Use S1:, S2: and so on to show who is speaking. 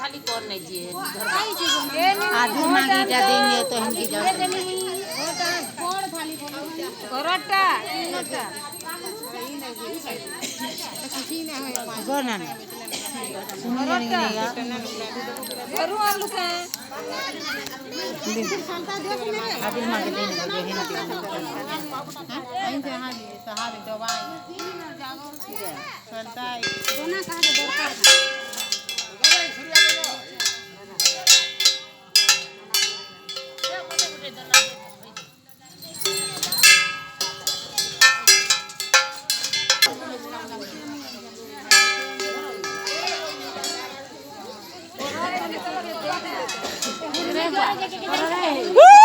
S1: थाली कौन नहीं दिए
S2: आधी मांगी जा देंगे तो इनकी जरूरत
S1: परोटा
S2: गोना सुनो नहीं
S1: करूँ आलू का
S2: आधी मांगी देंगे जो है ना
S1: Woo!